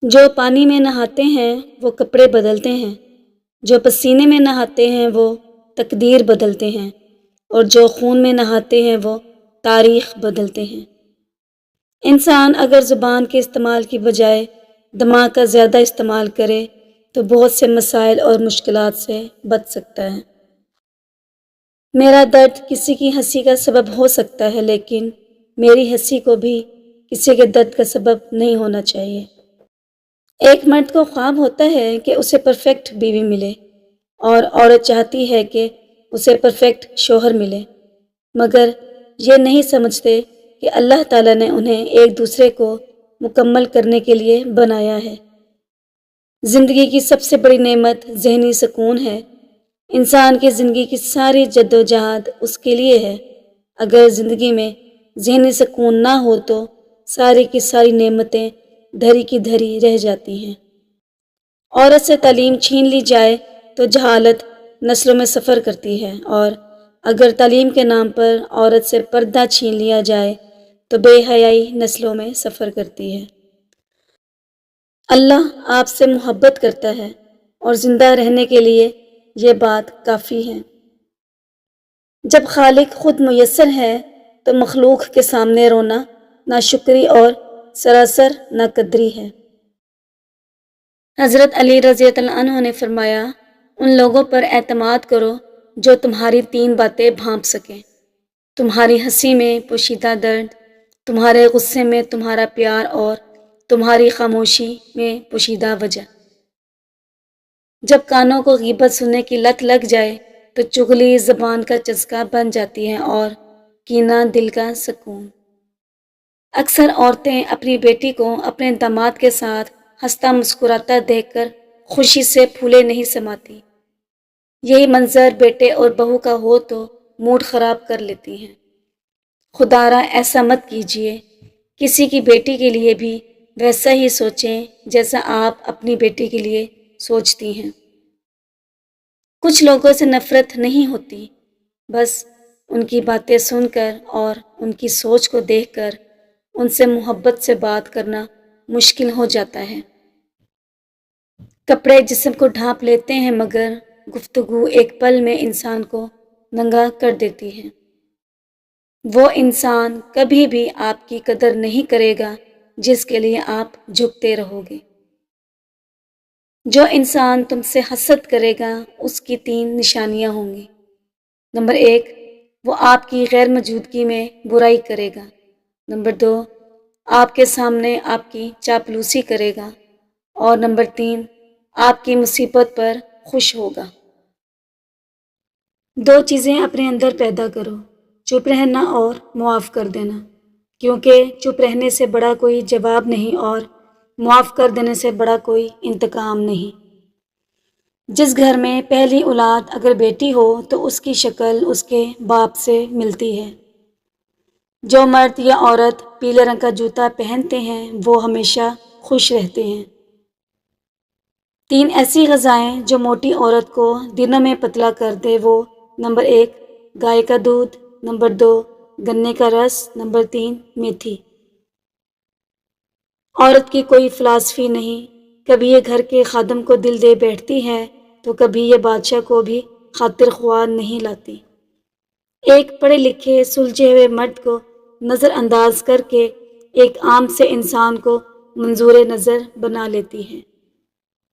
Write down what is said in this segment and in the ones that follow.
جو پانی میں نہاتے ہیں وہ کپڑے بدلتے ہیں، جو پسینے میں نہاتے ہیں وہ تقدیر بدلتے ہیں، اور جو خون میں نہاتے ہیں وہ تاریخ بدلتے ہیں۔ انسان اگر زبان کے استعمال کی بجائے دماغ کا زیادہ استعمال کرے تو بہت سے مسائل اور مشکلات سے بچ سکتا ہے۔ میرا درد کسی کی ہنسی کا سبب ہو سکتا ہے، لیکن میری ہنسی کو بھی کسی کے درد کا سبب نہیں ہونا چاہیے۔ ایک مرد کو خواب ہوتا ہے کہ اسے پرفیکٹ بیوی ملے، اور عورت چاہتی ہے کہ اسے پرفیکٹ شوہر ملے، مگر یہ نہیں سمجھتے کہ اللہ تعالیٰ نے انہیں ایک دوسرے کو مکمل کرنے کے لیے بنایا ہے۔ زندگی کی سب سے بڑی نعمت ذہنی سکون ہے۔ انسان کی زندگی کی ساری جد و جہد اس کے لیے ہے۔ اگر زندگی میں ذہنی سکون نہ ہو تو ساری کی ساری نعمتیں دھری کی دھری رہ جاتی ہیں۔ عورت سے تعلیم چھین لی جائے تو جہالت نسلوں میں سفر کرتی ہے، اور اگر تعلیم کے نام پر عورت سے پردہ چھین لیا جائے تو بے حیائی نسلوں میں سفر کرتی ہے۔ اللہ آپ سے محبت کرتا ہے، اور زندہ رہنے کے لیے یہ بات کافی ہے۔ جب خالق خود میسر ہے تو مخلوق کے سامنے رونا ناشکری اور سراسر ناقدری ہے۔ حضرت علی رضی اللہ عنہ نے فرمایا، ان لوگوں پر اعتماد کرو جو تمہاری 3 باتیں بھانپ سکیں: تمہاری ہنسی میں پوشیدہ درد، تمہارے غصے میں تمہارا پیار، اور تمہاری خاموشی میں پوشیدہ وجہ۔ جب کانوں کو غیبت سننے کی لت لگ جائے تو چغلی زبان کا چسکا بن جاتی ہے، اور کینہ دل کا سکون۔ اکثر عورتیں اپنی بیٹی کو اپنے داماد کے ساتھ ہنستا مسکراتا دیکھ کر خوشی سے پھولے نہیں سماتی۔ یہی منظر بیٹے اور بہو کا ہو تو موڈ خراب کر لیتی ہیں۔ خدارا ایسا مت کیجیے، کسی کی بیٹی کے لیے بھی ویسا ہی سوچیں جیسا آپ اپنی بیٹی کے لیے سوچتی ہیں۔ کچھ لوگوں سے نفرت نہیں ہوتی، بس ان کی باتیں سن کر اور ان کی سوچ کو دیکھ کر ان سے محبت سے بات کرنا مشکل ہو جاتا ہے۔ کپڑے جسم کو ڈھانپ لیتے ہیں، مگر گفتگو ایک پل میں انسان کو ننگا کر دیتی ہے۔ وہ انسان کبھی بھی آپ کی قدر نہیں کرے گا جس کے لیے آپ جھکتے رہو گے۔ جو انسان تم سے حسد کرے گا اس کی 3 نشانیاں ہوں گی۔ نمبر 1، وہ آپ کی غیر موجودگی میں برائی کرے گا۔ نمبر 2، آپ کے سامنے آپ کی چاپلوسی کرے گا۔ اور نمبر 3، آپ کی مصیبت پر خوش ہوگا۔ 2 چیزیں اپنے اندر پیدا کرو: چپ رہنا اور معاف کر دینا، کیونکہ چپ رہنے سے بڑا کوئی جواب نہیں، اور معاف کر دینے سے بڑا کوئی انتقام نہیں۔ جس گھر میں پہلی اولاد اگر بیٹی ہو تو اس کی شکل اس کے باپ سے ملتی ہے۔ جو مرد یا عورت پیلے رنگ کا جوتا پہنتے ہیں وہ ہمیشہ خوش رہتے ہیں۔ 3 ایسی غذائیں جو موٹی عورت کو دنوں میں پتلا کر دے وہ: نمبر 1، گائے کا دودھ، نمبر 2، گنے کا رس، نمبر 3، میتھی۔ عورت کی کوئی فلسفی نہیں، کبھی یہ گھر کے خادم کو دل دے بیٹھتی ہے تو کبھی یہ بادشاہ کو بھی خاطر خواہ نہیں لاتی۔ ایک پڑھے لکھے سلجھے ہوئے مرد کو نظر انداز کر کے ایک عام سے انسان کو منظور نظر بنا لیتی ہے۔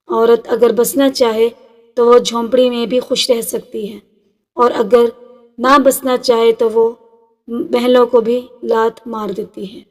عورت اگر بسنا چاہے تو وہ جھونپڑی میں بھی خوش رہ سکتی ہے، اور اگر نہ بسنا چاہے تو وہ محلوں کو بھی لات مار دیتی ہے۔